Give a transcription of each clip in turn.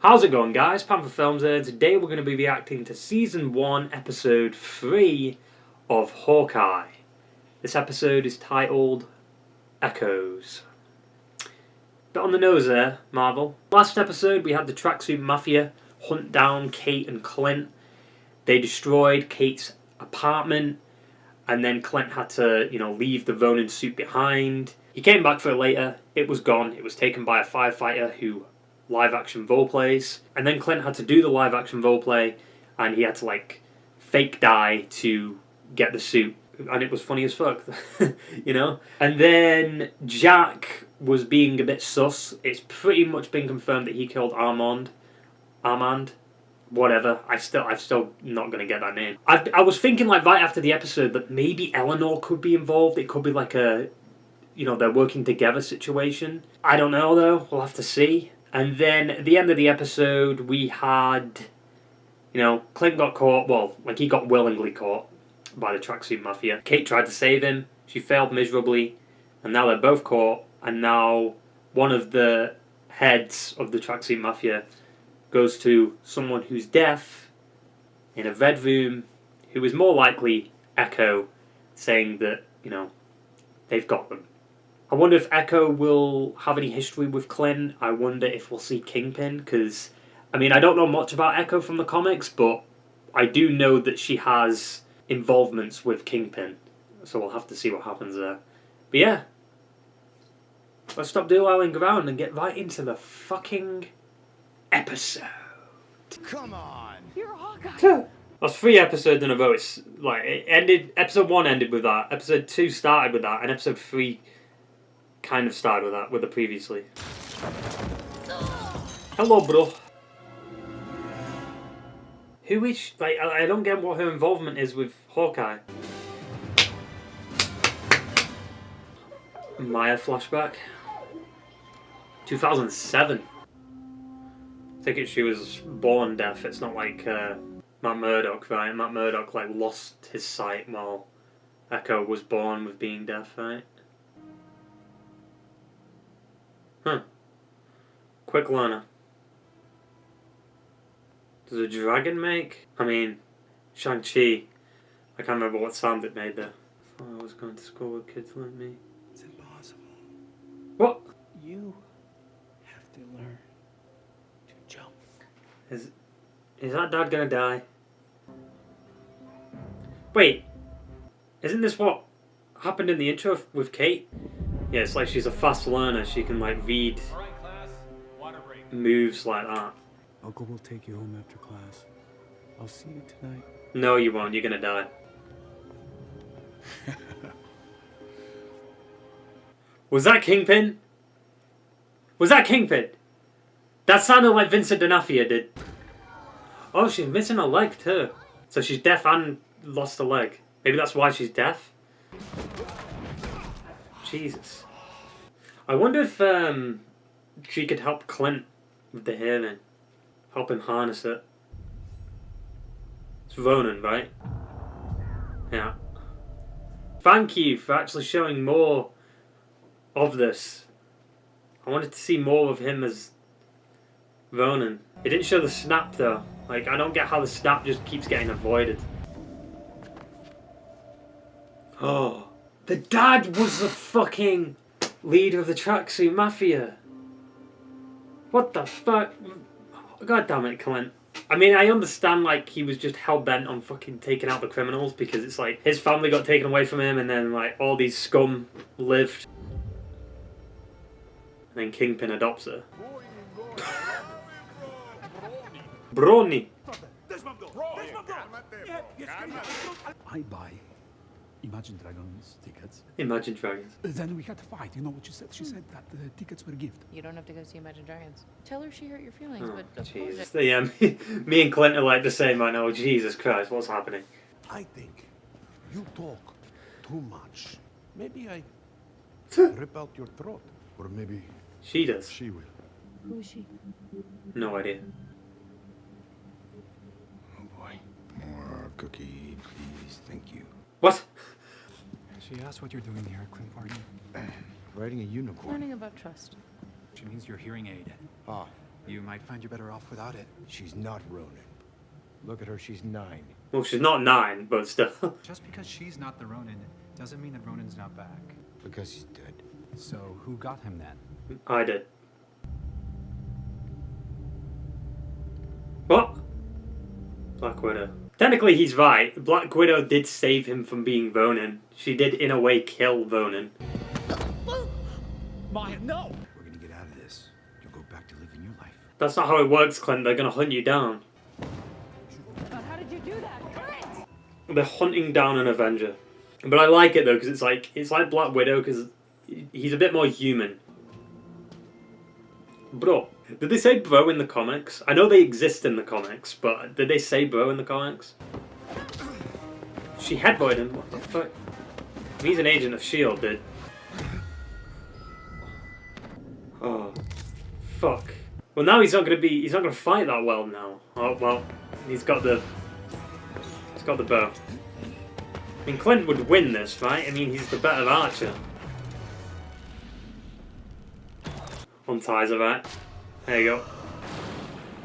How's it going, guys? Panther Films here. Today we're going to be reacting to Season 1, Episode 3 of Hawkeye. This episode is titled Echoes. Bit on the nose there, Marvel. Last episode we had the Tracksuit Mafia hunt down Kate and Clint. They destroyed Kate's apartment, and then Clint had to, leave the Ronin suit behind. He came back for it later. It was gone. It was taken by a firefighter who live action roleplays, and then Clint had to do the live action roleplay, and he had to fake die to get the suit, and it was funny as fuck. And then Jack was being a bit sus. It's pretty much been confirmed that he killed Armand, whatever. I'm still not gonna get that name. I was thinking right after the episode that maybe Eleanor could be involved. It could be like a they're working together situation. I don't know though. We'll have to see. And then at the end of the episode, we had, Clint got caught. He got willingly caught by the Tracksuit Mafia. Kate tried to save him. She failed miserably. And now they're both caught. And now one of the heads of the Tracksuit Mafia goes to someone who's deaf in a red room, who is more likely Echo, saying that, they've got them. I wonder if Echo will have any history with Clint. I wonder if we'll see Kingpin, because, I don't know much about Echo from the comics, but I do know that she has involvements with Kingpin, so we'll have to see what happens there. But yeah, let's stop dilly-dallying around and get right into the fucking episode. Come on! You're Hawkeye! That's 3 episodes in a row. It's it ended. Episode 1 ended with that. Episode 2 started with that, and episode 3 kind of started with that, with the previously. Hello, bro. Who is I don't get what her involvement is with Hawkeye. Maya flashback. 2007. I think she was born deaf. It's not like Matt Murdock, right? Matt Murdock lost his sight while Echo was born with being deaf, right? Huh. Quick learner. Does a dragon make? Shang-Chi. I can't remember what sound it made there. I thought I was going to school with kids like me. It's impossible. What? You have to learn to jump. Is that dad gonna die? Wait. Isn't this what happened in the intro with Kate? Yeah, it's like she's a fast learner. She can read moves like that. Uncle will take you home after class. I'll see you tonight. No, you won't. You're gonna die. Was that Kingpin? Was that Kingpin? That sounded like Vincent D'Onofrio did. Oh, she's missing a leg too. So she's deaf and lost a leg. Maybe that's why she's deaf. Jesus. I wonder if she could help Clint with the hearing. Help him harness it. It's Ronin, right? Yeah. Thank you for actually showing more of this. I wanted to see more of him as Ronin. It didn't show the snap though. I don't get how the snap just keeps getting avoided. Oh. The dad was the fucking leader of the Tracksuit Mafia. What the fuck? God damn it, Clint. I understand he was just hell-bent on fucking taking out the criminals, because it's his family got taken away from him, and then all these scum lived. And then Kingpin adopts her. Brony. I buy Imagine Dragons tickets. Imagine Dragons. Then we had to fight. You know what she said? She said that the tickets were a gift. You don't have to go see Imagine Dragons. Tell her she hurt your feelings, Oh, but Jesus. Me and Clint are the same right now. Jesus Christ, what's happening? I think you talk too much. Maybe I rip out your throat. Or maybe She does. she will. who is she? No idea. Oh boy. More cookie, please. Thank you. What? She asked what you're doing here at Clint Party. Riding a unicorn. Learning about trust. She means your hearing aid. Ah, You might find you're better off without it. She's not Ronin. Look at her, she's 9. Well, she's not 9, but still. Just because she's not the Ronin doesn't mean that Ronin's not back. Because he's dead. So who got him then? I did. What? Black Widow. Technically, he's right. Black Widow did save him from being Ronin. She did, in a way, kill Ronin. Maya, no! We're gonna get out of this. You'll go back to living your life. That's not how it works, Clint. They're gonna hunt you down. How did you do that? Clint! They're hunting down an Avenger. But I like it, though, because it's like Black Widow, because he's a bit more human. Bro. Did they say bro in the comics? I know they exist in the comics, but did they say bro in the comics? She headbutted him. What the fuck? He's an agent of S.H.I.E.L.D., dude. Oh. Fuck. Well, now he's not gonna fight that well now. Oh, well. He's got the bow. I mean, Clint would win this, right? I mean, he's the better archer. Unties her, right? There you go.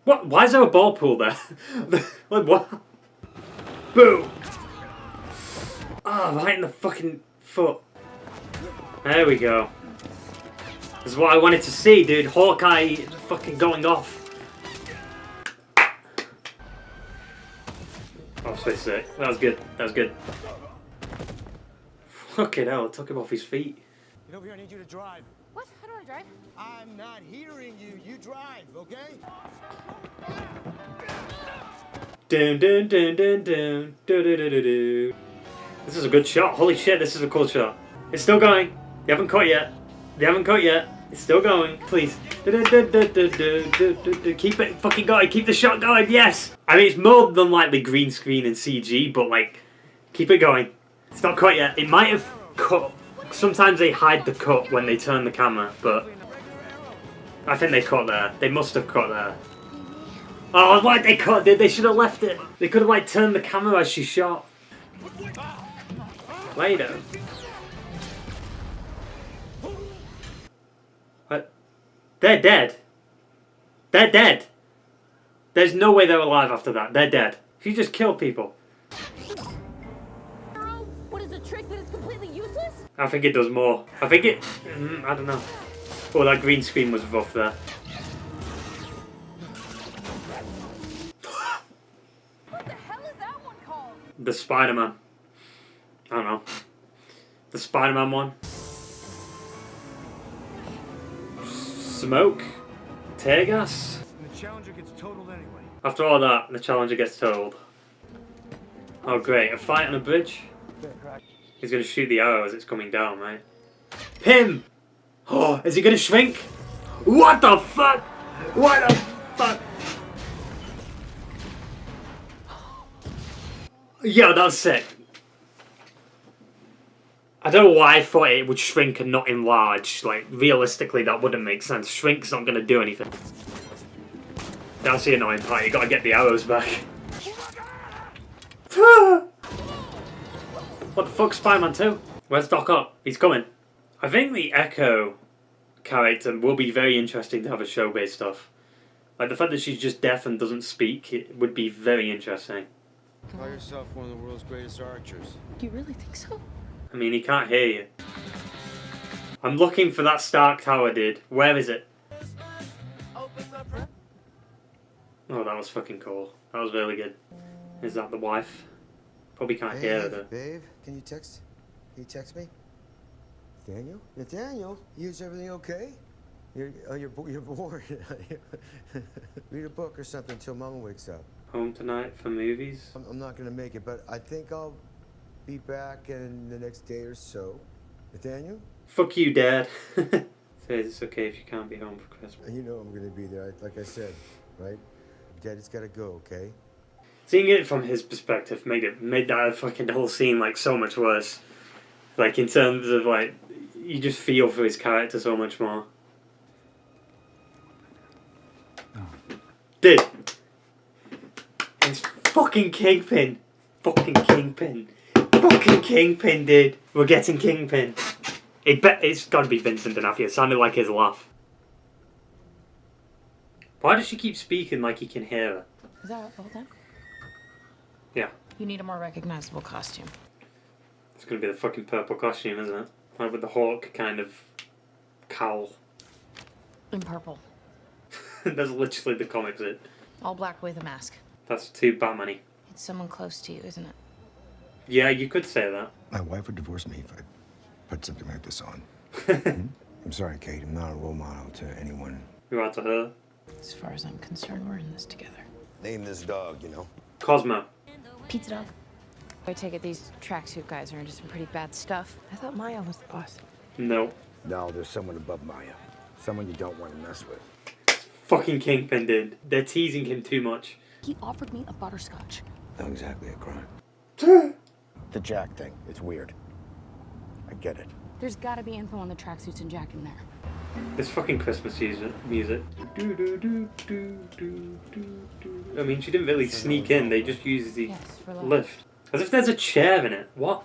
What? Why is there a ball pool there? Like, what? Boom! Ah, oh, right in the fucking foot. There we go. This is what I wanted to see, dude. Hawkeye fucking going off. Oh, so sick. That was good. That was good. Fucking hell, it took him off his feet. Get over here, I need you to drive. What? How do I drive? I'm not hearing you. You drive, okay? Dun dun dun dun dun dun dun dun dun. This is a good shot. Holy shit, this is a cool shot. It's still going. They haven't cut yet. They haven't cut yet. It's still going. Please. Dun, dun, dun, dun, dun, dun, dun, dun. Keep it fucking going. Keep the shot going. Yes. I mean, it's more than likely green screen and CG, but like, keep it going. It's not cut yet. It might have cut. Sometimes they hide the cut when they turn the camera, but I think they cut there. They must have cut there. Oh, why'd they cut, dude? They should have left it. They could have like turned the camera as she shot. Later. What? They're dead. They're dead. There's no way they're alive after that. They're dead. She just killed people. What is a trick that is completely useless? I think it does more. I think it... I don't know. Oh, that green screen was rough there. What the hell is that one called? The Spider-Man. I don't know. The Spider-Man one. Smoke? Tear gas? And the Challenger gets totaled anyway. After all that, the Challenger gets totaled. Oh great, a fight on a bridge? He's gonna shoot the arrow as it's coming down, right? Him! Oh, is he gonna shrink? What the fuck? What the fuck? Yo, that was sick. I don't know why I thought it would shrink and not enlarge. Like, realistically, that wouldn't make sense. Shrink's not gonna do anything. That's the annoying part, you gotta get the arrows back. What the fuck, Spider-Man 2? Where's Doc Ock? He's coming. I think the Echo character will be very interesting to have a show based off. Like, the fact that she's just deaf and doesn't speak, it would be very interesting. Call yourself one of the world's greatest archers. You really think so? I mean, he can't hear you. I'm looking for that Stark Tower, dude. Where is it? Oh, that was fucking cool. That was really good. Is that the wife? Probably can't hear her though. Babe, can you text me? Nathaniel? Nathaniel? Is everything okay? You're bored. Read a book or something till Mama wakes up. Home tonight for movies? I'm not gonna make it, but I think I'll be back in the next day or so. Nathaniel? Fuck you, Dad. Says it's okay if you can't be home for Christmas. You know I'm gonna be there, like I said, right? Daddy's gotta go, okay? Seeing it from his perspective made that fucking whole scene like so much worse. Like in terms of like, you just feel for his character so much more. Dude. It's fucking Kingpin. Fucking Kingpin. Fucking Kingpin, dude. We're getting Kingpin. It's gotta be Vincent D'Onofrio. It sounded like his laugh. Why does she keep speaking like he can hear her? Is that all done? Yeah. You need a more recognizable costume. It's gonna be the fucking purple costume, isn't it? Like with the hawk kind of cowl. In purple. That's literally the comics, it. All black with a mask. That's too Batman-y. It's someone close to you, isn't it? Yeah, you could say that. My wife would divorce me if I put something like this on. I'm sorry, Kate. I'm not a role model to anyone. You're out to her. As far as I'm concerned, we're in this together. Name this dog, you know. Cosmo. Pizza dog. I take it these tracksuit guys are into some pretty bad stuff. I thought Maya was the boss. No. No, there's someone above Maya. Someone you don't want to mess with. Fucking Kingpin, dude. They're teasing him too much. He offered me a butterscotch. Not exactly a crime. The Jack thing. It's weird. I get it. There's gotta be info on the tracksuits and Jack in there. This fucking Christmas music. I mean, she didn't really sneak in. They just used the lift. As if there's a chair in it. What?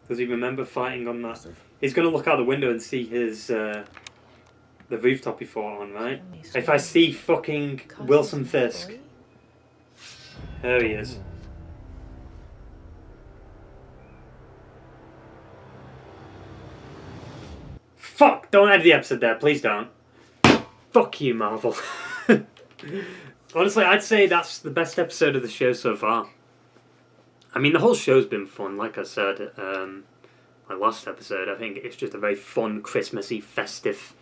Does he remember fighting on that? He's gonna look out the window and see his, the rooftop he fought on, right? If I see fucking Wilson Fisk. There he is. Fuck! Don't end the episode there, please don't. Fuck you, Marvel. Honestly, I'd say that's the best episode of the show so far. I mean, the whole show's been fun, like I said, my last episode. I think it's just a very fun, Christmassy, festive,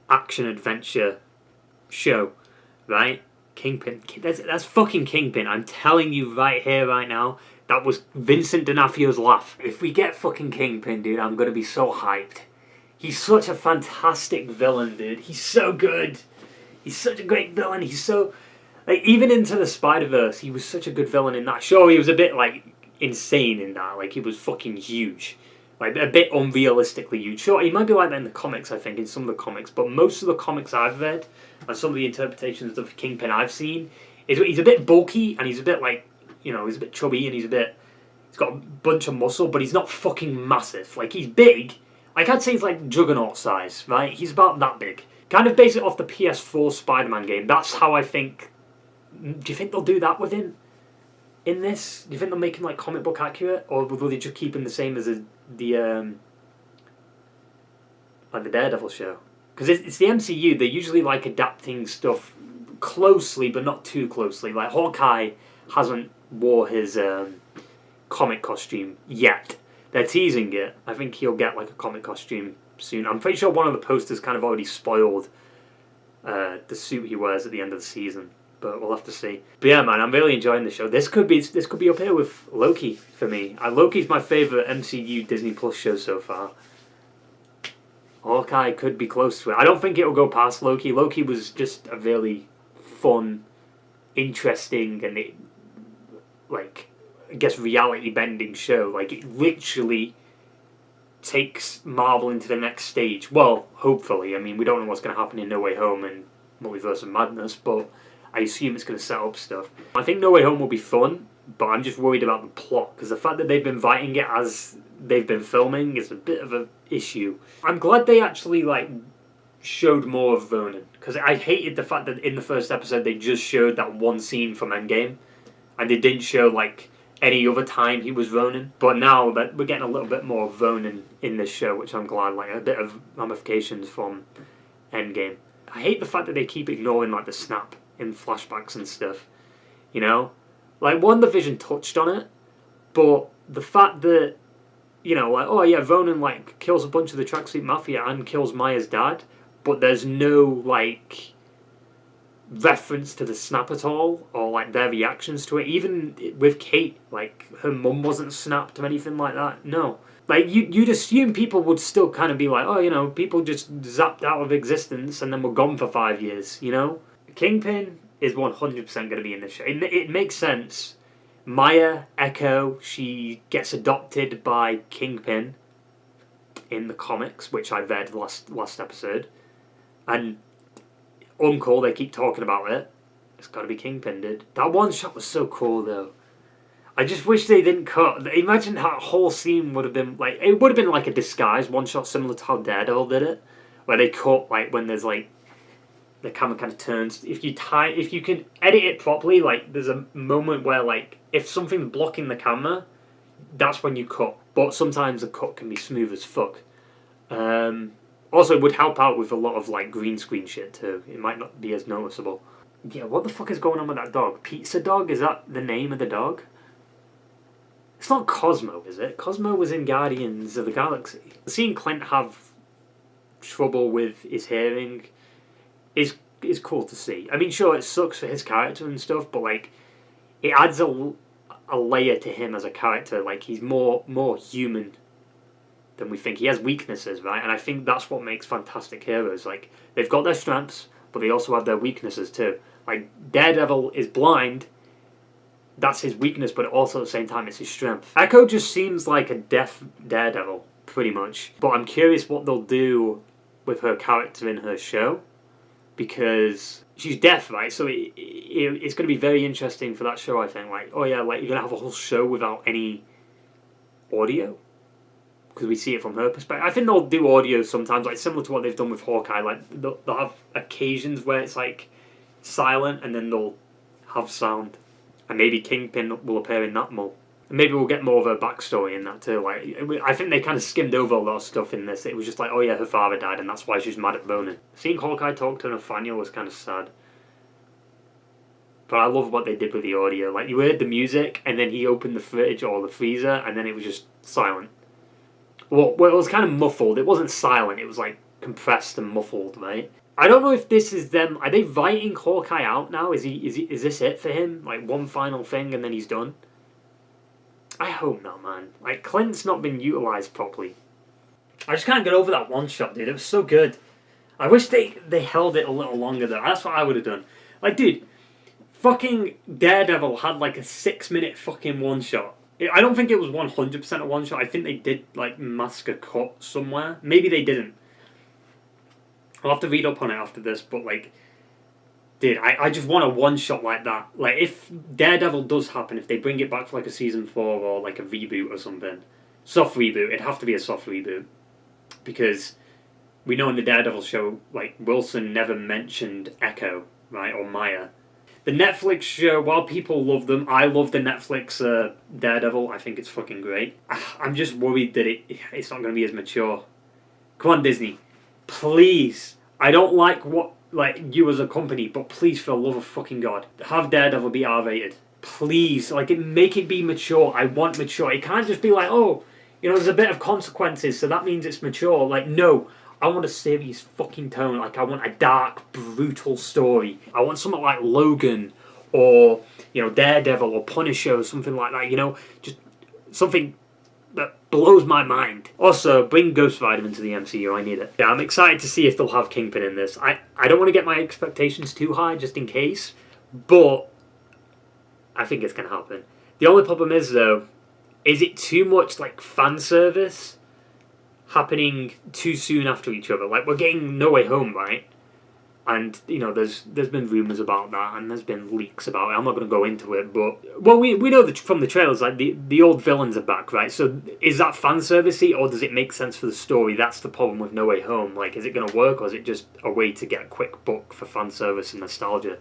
action-adventure show, right? Kingpin. That's fucking Kingpin. I'm telling you right here, right now, that was Vincent D'Onofrio's laugh. If we get fucking Kingpin, dude, I'm gonna be so hyped. He's such a fantastic villain, dude. He's so good. He's such a great villain. He's so... Like, even into the Spider-Verse, he was such a good villain in that. Sure, he was a bit, like, insane in that. Like, he was fucking huge. Like, a bit unrealistically huge. Sure, he might be like that in the comics, I think, in some of the comics. But most of the comics I've read, and some of the interpretations of Kingpin I've seen, is he's a bit bulky, and he's a bit, like, you know, he's a bit chubby, and he's got a bunch of muscle, but he's not fucking massive. Like, he's big. Like, I'd say he's like Juggernaut size, right? He's about that big. Kind of base it off the PS4 Spider-Man game. That's how I think... Do you think they'll do that with him in this? Do you think they'll make him like comic book accurate? Or will they just keep him the same as the Daredevil show? Because it's the MCU. They're usually like adapting stuff closely, but not too closely. Like Hawkeye hasn't wore his comic costume yet. They're teasing it. I think he'll get like a comic costume soon. I'm pretty sure one of the posters kind of already spoiled the suit he wears at the end of the season, but we'll have to see. But yeah, man, I'm really enjoying the show. This could be up here with Loki for me. Loki's my favorite MCU Disney Plus show so far. Hawkeye could be close to it. I don't think it'll go past Loki. Loki was just a really fun, interesting, and I guess reality bending show. Like, it literally takes Marvel into the next stage. Well, hopefully. I mean, we don't know what's going to happen in No Way Home and Multiverse of Madness, but I assume it's going to set up stuff. I think No Way Home will be fun, but I'm just worried about the plot, because the fact that they've been writing it as they've been filming is a bit of an issue. I'm glad they actually, like, showed more of Ronin, because I hated the fact that in the first episode they just showed that one scene from Endgame, and they didn't show, like, any other time he was Ronin. But now that we're getting a little bit more of Ronin in this show, which I'm glad, like a bit of ramifications from Endgame. I hate the fact that they keep ignoring like the snap in flashbacks and stuff. You know? Like WandaVision touched on it, but the fact that, you know, like, oh yeah, Ronin like kills a bunch of the Tracksuit Mafia and kills Maya's dad, but there's no like reference to the snap at all, or like their reactions to it. Even with Kate, like her mum wasn't snapped or anything like that. No, like you'd assume people would still kind of be like, oh, you know, people just zapped out of existence and then were gone for 5 years. You know, Kingpin is 100% going to be in this show. It makes sense. Maya Echo, she gets adopted by Kingpin in the comics, which I read last episode, and Uncle, they keep talking about it. It's got to be Kingpin, dude. That one shot was so cool, though. I just wish they didn't cut. Imagine that whole scene would have been like... It would have been like a disguise one shot similar to how Daredevil did it. Where they cut, like, when there's, like, the camera kind of turns. If you can edit it properly, like there's a moment where like if something's blocking the camera, that's when you cut. But sometimes the cut can be smooth as fuck. Also, it would help out with a lot of like green screen shit too. It might not be as noticeable. Yeah, what the fuck is going on with that dog? Pizza Dog? Is that the name of the dog? It's not Cosmo, is it? Cosmo was in Guardians of the Galaxy. Seeing Clint have trouble with his hearing is cool to see. I mean, sure, it sucks for his character and stuff, but like, it adds a layer to him as a character. Like, he's more human than we think. He has weaknesses, right? And I think that's what makes fantastic heroes. Like, they've got their strengths, but they also have their weaknesses too. Like, Daredevil is blind. That's his weakness, but also at the same time it's his strength. Echo just seems like a deaf Daredevil, pretty much. But I'm curious what they'll do with her character in her show, because she's deaf, right? So it's going to be very interesting for that show, I think. Like, oh yeah, like you're going to have a whole show without any audio, because we see it from her perspective. I think they'll do audio sometimes, like similar to what they've done with Hawkeye. Like they'll have occasions where it's like silent, and then they'll have sound. And maybe Kingpin will appear in that more. And maybe we'll get more of her backstory in that too. Like, I think they kind of skimmed over a lot of stuff in this. It was just like, oh yeah, her father died and that's why she's mad at Ronin. Seeing Hawkeye talk to Nathaniel was kind of sad. But I love what they did with the audio. Like, you heard the music and then he opened the fridge or the freezer and then it was just silent. Well, it was kind of muffled. It wasn't silent. It was like compressed and muffled, right? I don't know if this is them. Are they writing Hawkeye out now? Is this it for him? Like one final thing and then he's done? I hope not, man. Like, Clint's not been utilised properly. I just can't get over that one shot, dude. It was so good. I wish they held it a little longer though. That's what I would have done. Like, dude, fucking Daredevil had like a 6-minute fucking one shot. I don't think it was 100% a one shot. I think they did like mask a cut somewhere. Maybe they didn't. I'll have to read up on it after this, but like, dude, I just want a one shot like that. Like, if Daredevil does happen, if they bring it back for like a season 4 or like a reboot or something, soft reboot, it'd have to be a soft reboot, because we know in the Daredevil show, like, Wilson never mentioned Echo, right, or Maya. The Netflix show, while people love them, I love the Netflix Daredevil. I think it's fucking great. I'm just worried that it's not going to be as mature. Come on, Disney. Please, I don't like you as a company, but please, for the love of fucking God, have Daredevil be R-rated. Please, like, make it be mature. I want mature. It can't just be like, oh, you know, there's a bit of consequences, so that means it's mature. Like, no, I want a serious fucking tone. Like, I want a dark, brutal story. I want something like Logan, or, you know, Daredevil, or Punisher, or something like that, you know, just something that blows my mind. Also, bring Ghost Rider into the MCU, I need it. Yeah, I'm excited to see if they'll have Kingpin in this. I don't want to get my expectations too high, just in case, but I think it's going to happen. The only problem is, though, is it too much, like, fan service happening too soon after each other? Like, we're getting No Way Home, right? And, you know, there's been rumours about that, and there's been leaks about it. I'm not going to go into it, but... Well, we know that from the trailers, like, the old villains are back, right? So, is that fan-servicey, or does it make sense for the story? That's the problem with No Way Home. Like, is it going to work, or is it just a way to get a quick buck for fan service and nostalgia?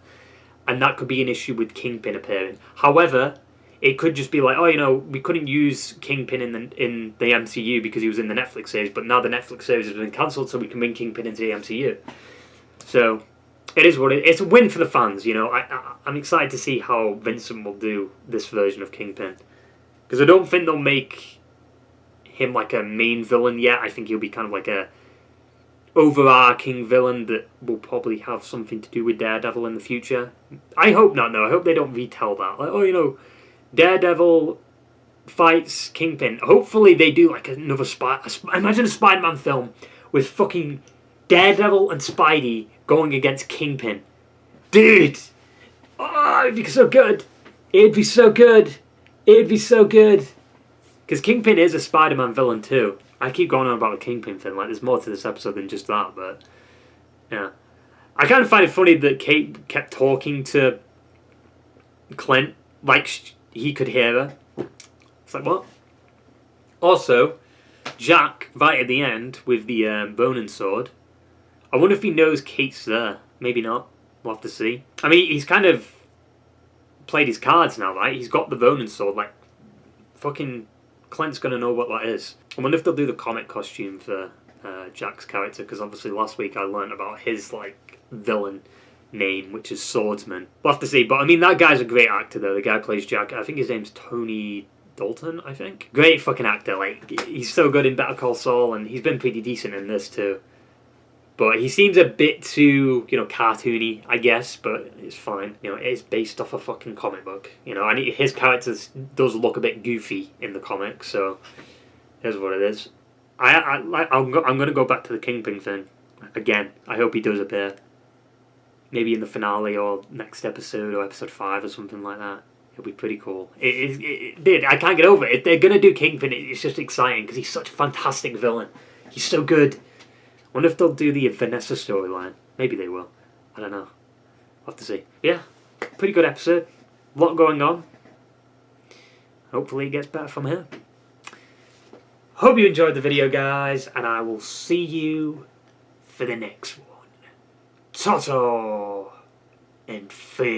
And that could be an issue with Kingpin appearing. However, it could just be like, oh, you know, we couldn't use Kingpin in the MCU because he was in the Netflix series, but now the Netflix series has been cancelled, so we can bring Kingpin into the MCU. So, it is what it's a win for the fans, you know. I'm excited to see how Vincent will do this version of Kingpin, because I don't think they'll make him like a main villain yet. I think he'll be kind of like a overarching villain that will probably have something to do with Daredevil in the future. I hope not, though. I hope they don't retell that. Like, oh, you know, Daredevil fights Kingpin. Hopefully they do like another imagine a Spider-Man film with fucking Daredevil and Spidey going against Kingpin. Dude! Oh, it'd be so good. It'd be so good. It'd be so good. Because Kingpin is a Spider-Man villain too. I keep going on about the Kingpin thing. Like, there's more to this episode than just that, but... Yeah. I kind of find it funny that Kate kept talking to Clint like he could hear her. It's like, what? Also, Jack, right at the end, with the Ronin sword, I wonder if he knows Kate's there. Maybe not. We'll have to see. I mean, he's kind of played his cards now, right? He's got the Ronin sword. Like, fucking Clint's gonna know what that is. I wonder if they'll do the comic costume for Jack's character, because obviously last week I learned about his, like, villain name, which is Swordsman. We'll have to see. But, I mean, that guy's a great actor, though. The guy plays Jack. I think his name's Tony Dalton, I think. Great fucking actor. Like, he's so good in Better Call Saul, and he's been pretty decent in this, too. But he seems a bit too, you know, cartoony, I guess, but it's fine. You know, it is based off a fucking comic book. You know, and his character does look a bit goofy in the comic, so here's what it is. I'm going to go back to the Kingpin thing again. I hope he does appear. Maybe in the finale or next episode or episode 5 or something like that. It'll be pretty cool. It did. I can't get over it. If they're going to do Kingpin, it's just exciting because he's such a fantastic villain. He's so good. I wonder if they'll do the Vanessa storyline. Maybe they will. I don't know. We'll have to see. Yeah, pretty good episode. A lot going on. Hopefully it gets better from here. Hope you enjoyed the video, guys, and I will see you for the next one. Ta-ta and farewell.